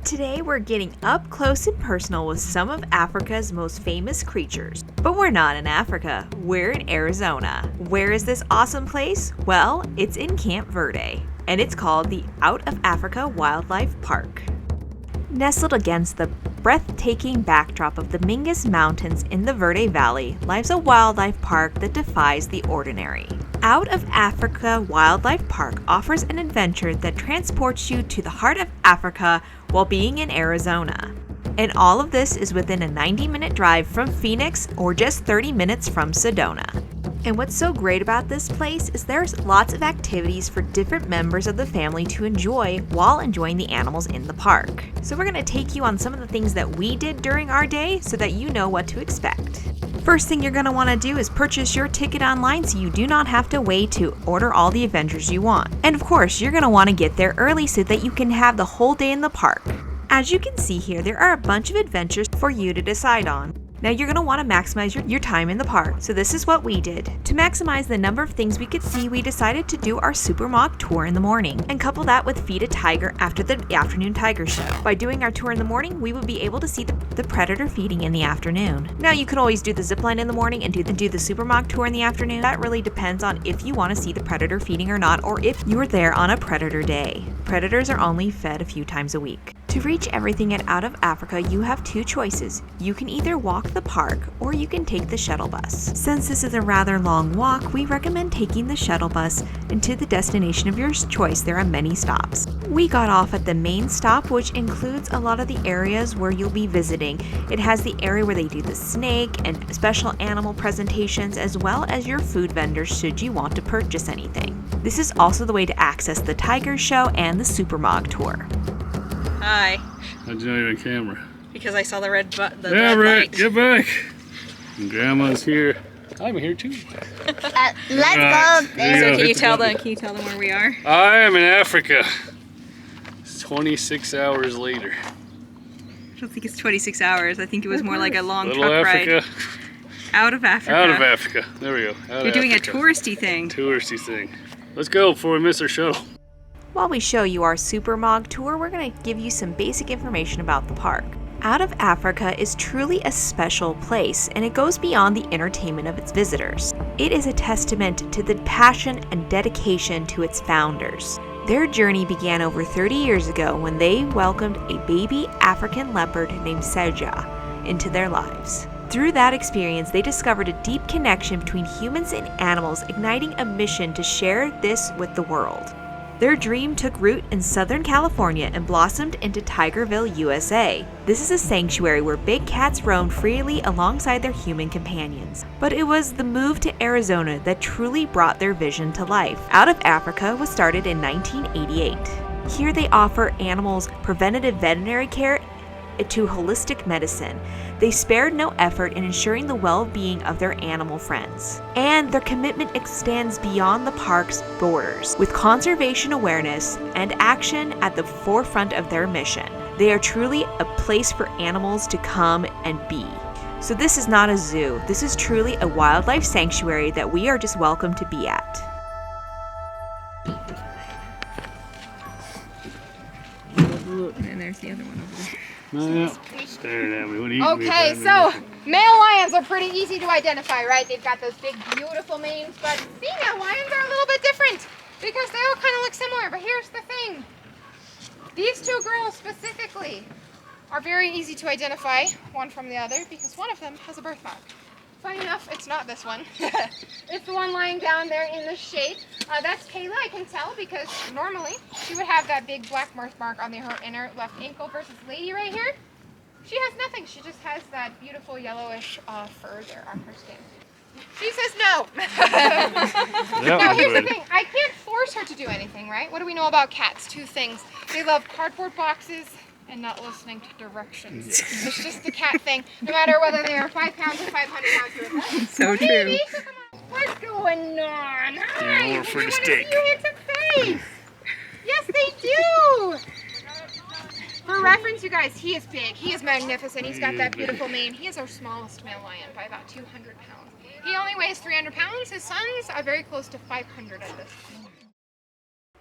Today we're getting up close and personal with some of Africa's most famous creatures. But we're not in Africa, we're in Arizona. Where is this awesome place? Well, it's in Camp Verde, and it's called the Out of Africa Wildlife Park. Nestled against the breathtaking backdrop of the Mingus Mountains in the Verde Valley lies a wildlife park that defies the ordinary. Out of Africa Wildlife Park offers an adventure that transports you to the heart of Africa while being in Arizona. And all of this is within a 90-minute drive from Phoenix or just 30 minutes from Sedona. And what's so great about this place is there's lots of activities for different members of the family to enjoy while enjoying the animals in the park. So we're going to take you on some of the things that we did during our day so that you know what to expect. First thing you're going to want to do is purchase your ticket online so you do not have to wait to order all the adventures you want. And of course, you're going to want to get there early so that you can have the whole day in the park. As you can see here, there are a bunch of adventures for you to decide on. Now you're going to want to maximize your time in the park, so this is what we did. To maximize the number of things we could see, we decided to do our super mock tour in the morning, and couple that with feed a tiger after the afternoon tiger show. By doing our tour in the morning, we would be able to see the predator feeding in the afternoon. Now you could always do the zipline in the morning and do the super mock tour in the afternoon. That really depends on if you want to see the predator feeding or not, or if you are there on a predator day. Predators are only fed a few times a week. To reach everything at Out of Africa, you have two choices. You can either walk the park or you can take the shuttle bus. Since this is a rather long walk, we recommend taking the shuttle bus, and to the destination of your choice there are many stops. We got off at the main stop, which includes a lot of the areas where you'll be visiting. It has the area where they do the snake and special animal presentations, as well as your food vendors should you want to purchase anything. This is also the way to access the tiger show and the super mog tour. Hi. How'd you know you're on camera? Because I saw the red Yeah, right. light. Get back. And Grandma's here. I'm here too. Let's go. So can you tell them where we are? I am in Africa. It's 26 hours later. I don't think it's 26 hours. I think it was more like a long Little truck Africa. ride. Out of Africa. Out of Africa. There we go. You're doing a touristy thing. Touristy thing. Let's go before we miss our shuttle. While we show you our Super Mog tour, we're going to give you some basic information about the park. Out of Africa is truly a special place, and it goes beyond the entertainment of its visitors. It is a testament to the passion and dedication to its founders. Their journey began over 30 years ago when they welcomed a baby African leopard named Seja into their lives. Through that experience, they discovered a deep connection between humans and animals, igniting a mission to share this with the world. Their dream took root in Southern California and blossomed into Tigerville, USA. This is a sanctuary where big cats roamed freely alongside their human companions. But it was the move to Arizona that truly brought their vision to life. Out of Africa was started in 1988. Here they offer animals preventative veterinary care to holistic medicine. They spared no effort in ensuring the well-being of their animal friends. And their commitment extends beyond the park's borders, with conservation awareness and action at the forefront of their mission. They are truly a place for animals to come and be. So this is not a zoo. This is truly a wildlife sanctuary that we are just welcome to be at. And there's the other one over there. Staring at me. What are you Okay, so male lions are pretty easy to identify, right? They've got those big, beautiful manes, but female lions are a little bit different because they all kind of look similar. But here's the thing. These two girls specifically are very easy to identify one from the other because one of them has a birthmark. Funny enough, it's not this one. It's the one lying down there in the shade. That's Kayla, I can tell, because normally she would have that big black birthmark on her inner left ankle versus Lady right here. She has nothing. She just has that beautiful yellowish fur there on her skin. She says no. Now here's the thing. I can't force her to do anything, right? What do we know about cats? Two things. They love cardboard boxes and not listening to directions. It's just the cat thing, no matter whether they are 5 pounds or 500 pounds. Or So true. Baby, so come on. What's going on? Hi. Yeah, we're for the I steak. see you hit some face. Yes, they do. For reference, you guys, he is big. He is magnificent. He's got that beautiful mane. He is our smallest male lion by about 200 pounds. He only weighs 300 pounds. His sons are very close to 500 at this point.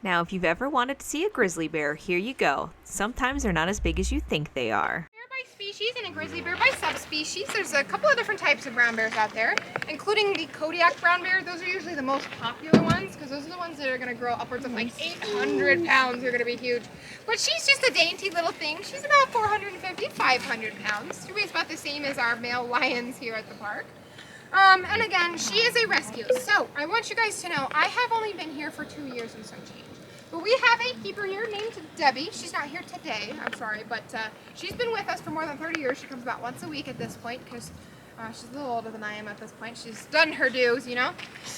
Now, if you've ever wanted to see a grizzly bear, here you go. Sometimes they're not as big as you think they are. Bear by species and a grizzly bear by subspecies. There's a couple of different types of brown bears out there, including the Kodiak brown bear. Those are usually the most popular ones because those are the ones that are going to grow upwards of like 800 pounds. They're going to be huge. But she's just a dainty little thing. She's about 450, 500 pounds. She weighs about the same as our male lions here at the park. And again, she is a rescue. So I want you guys to know I have only been here for 2 years and some change. But we have a keeper here named Debbie. She's not here today, I'm sorry, but she's been with us for more than 30 years. She comes about once a week at this point because she's a little older than I am at this point. She's done her dues, you know.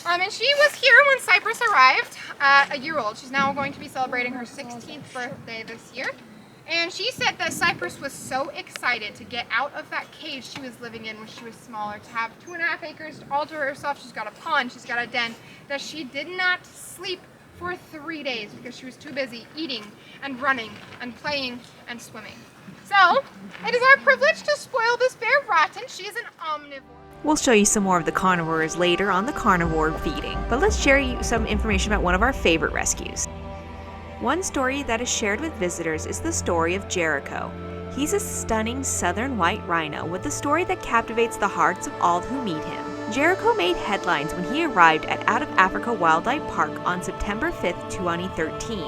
And she was here when Cypress arrived, a year old. She's now going to be celebrating her 16th birthday this year. And she said that Cypress was so excited to get out of that cage she was living in when she was smaller, to have 2.5 acres all to herself. She's got a pond, she's got a den, that she did not sleep for 3 days because she was too busy eating and running and playing and swimming. So, it is our privilege to spoil this bear rotten. She is an omnivore. We'll show you some more of the carnivores later on the carnivore feeding, but let's share you some information about one of our favorite rescues. One story that is shared with visitors is the story of Jericho. He's a stunning southern white rhino with a story that captivates the hearts of all who meet him. Jericho made headlines when he arrived at Out of Africa Wildlife Park on September 5th, 2013.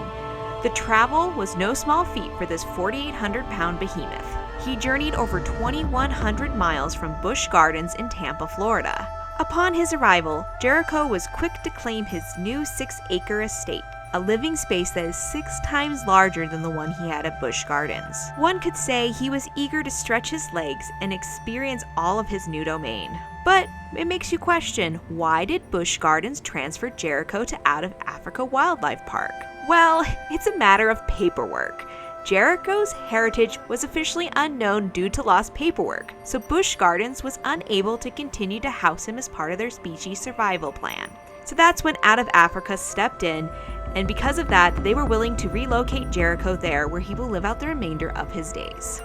The travel was no small feat for this 4,800-pound behemoth. He journeyed over 2,100 miles from Busch Gardens in Tampa, Florida. Upon his arrival, Jericho was quick to claim his new 6-acre estate, a living space that is 6 times larger than the one he had at Busch Gardens. One could say he was eager to stretch his legs and experience all of his new domain. But it makes you question, why did Busch Gardens transfer Jericho to Out of Africa Wildlife Park? Well, it's a matter of paperwork. Jericho's heritage was officially unknown due to lost paperwork, so Busch Gardens was unable to continue to house him as part of their species survival plan. So that's when Out of Africa stepped in, and because of that, they were willing to relocate Jericho there, where he will live out the remainder of his days.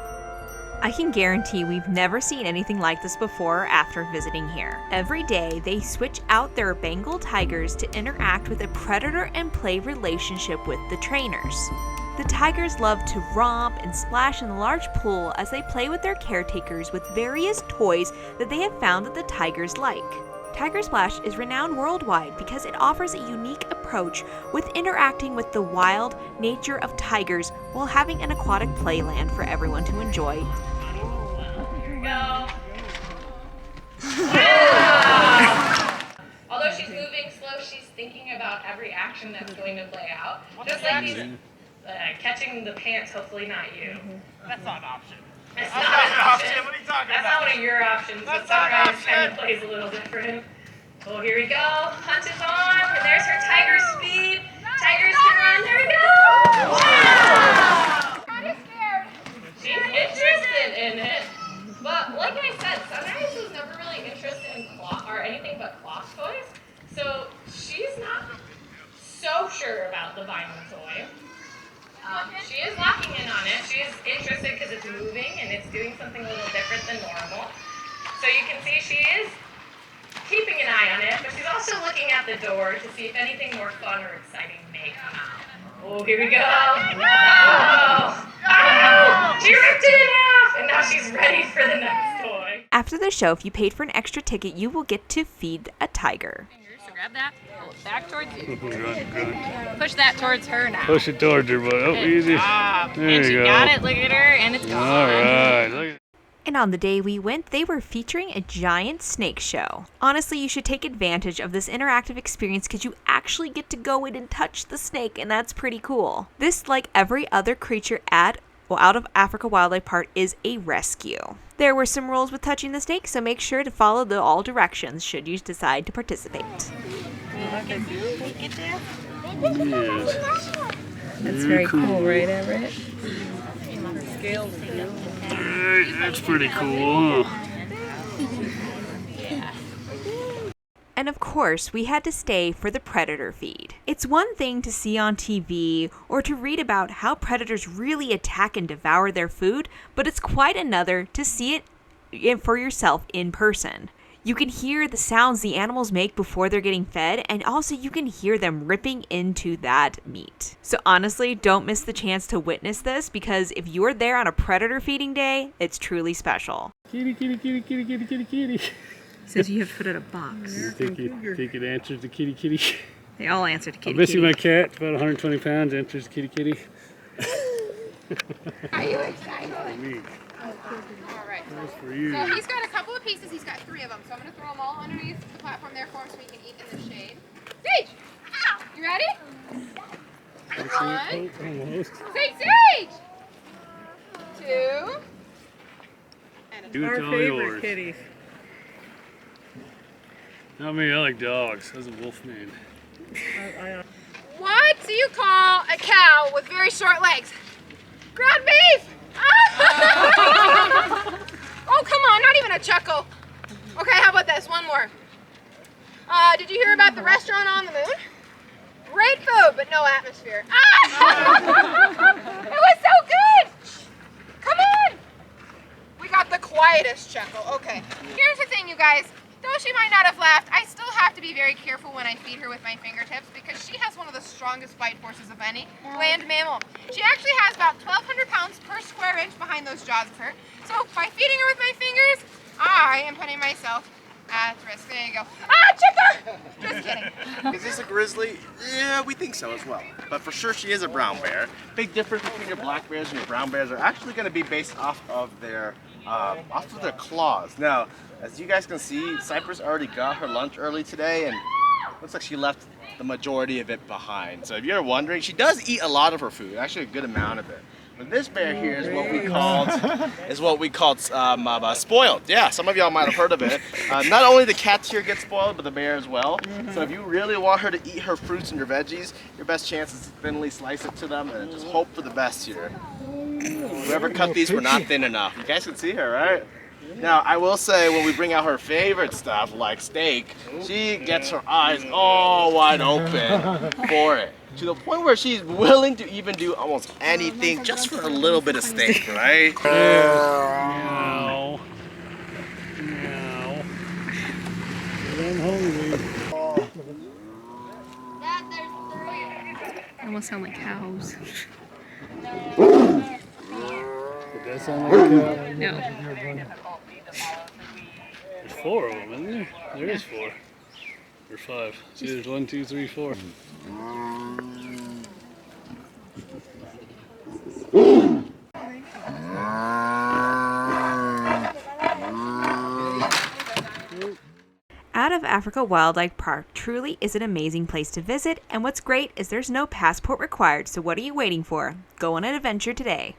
I can guarantee we've never seen anything like this before or after visiting here. Every day, they switch out their Bengal tigers to interact with a predator and play relationship with the trainers. The tigers love to romp and splash in the large pool as they play with their caretakers with various toys that they have found that the tigers like. Tiger Splash is renowned worldwide because it offers a unique approach with interacting with the wild nature of tigers while having an aquatic playland for everyone to enjoy. Here we go. Wow. Although she's moving slow, she's thinking about every action that's going to play out. Just like these, catching the pants, hopefully not you. That's not an option. That's not an option. What are you talking That's about? not one of your options. That's But not an sometimes kind of option. plays a little different. Oh, here we go. Hunt is on. And there's her tiger speed. Tigers can run. There we go. Wow. Kind of scared. She's interested in it. But like I said, Sunrise was never really interested in or anything but cloth toys. So she's not so sure about the vinyl toy. She is locking in on it. She is interested because it's moving and it's doing something a little different than normal. So you can see she is keeping an eye on it, but she's also looking at the door to see if anything more fun or exciting may come out. Oh, here we go. Oh, she ripped it in half, and now she's ready for the next toy. After the show, if you paid for an extra ticket, you will get to feed a tiger. So grab that, pull it back towards you. Grunt, grunt. Push that towards her now. Push it towards her, bud. Oh, easy. There And she you go. got it, look at her, and it's gone. All right. Look at And on the day we went, they were featuring a giant snake show. Honestly, you should take advantage of this interactive experience because you actually get to go in and touch the snake, and that's pretty cool. This, like every other creature at Out of Africa Wildlife Park, is a rescue. There were some rules with touching the snake, so make sure to follow all directions should you decide to participate. That's very cool, right, Everett? That's pretty cool, huh? And of course, we had to stay for the predator feed. It's one thing to see on TV or to read about how predators really attack and devour their food, but it's quite another to see it for yourself in person. You can hear the sounds the animals make before they're getting fed, and also you can hear them ripping into that meat. So honestly, don't miss the chance to witness this, because if you're there on a predator feeding day, it's truly special. Kitty, kitty, kitty, kitty, kitty, kitty, kitty. Says you have to put out a box. I think it answers the kitty, kitty. They all answer to kitty. I'm missing kitty. my cat, about 120 pounds, answers kitty, kitty. Are you excited? Me. All right. That's for you. So he's got a couple of pieces. He's got 3 of them. So I'm going to throw them all underneath the platform there for him so he can eat in the shade. Sage! Ow! You ready? One. Almost. Say Sage! 2. And a Our favorite kitties. Not me, I like dogs. That's a wolf man. What do you call a cow with very short legs? Ground beef! Oh, come on, not even a chuckle. Okay, how about this? One more. Did you hear about the restaurant on the moon? Great food, but no atmosphere. It was so good! Come on! We got the quietest chuckle. Okay, here's the thing, you guys. Though she might not have laughed, I still have to be very careful when I feed her with my fingertips because she has one of the strongest bite forces of any land mammal. She actually has about 1,200 pounds per square inch behind those jaws of her. So by feeding her with my fingers, I am putting myself at risk. There you go. Ah, chipper! Just kidding. Is this a grizzly? Yeah, we think so as well. But for sure she is a brown bear. Big difference between your black bears and your brown bears are actually going to be based off of their claws. Now, as you guys can see, Cypress already got her lunch early today, and looks like she left the majority of it behind. So if you're wondering, she does eat a lot of her food, actually a good amount of it. But this bear here is what we called spoiled. Yeah, some of y'all might have heard of it. Not only the cats here get spoiled, but the bear as well. So if you really want her to eat her fruits and her veggies, your best chance is to thinly slice it to them and just hope for the best here. Whoever cut these were not thin enough. You guys can see her, right? Now, I will say, when we bring out her favorite stuff, like steak, she gets her eyes all wide open for it. To the point where she's willing to even do almost anything just for a little bit of steak, right? Meow. Meow. I'm hungry. They almost sound like cows. Did that sound like a cow? No. There's 4 of them, isn't there? There is 4. Or 5. See, there's 1, 2, 3, 4. Out of Africa Wildlife Park truly is an amazing place to visit, and what's great is there's no passport required, so what are you waiting for? Go on an adventure today.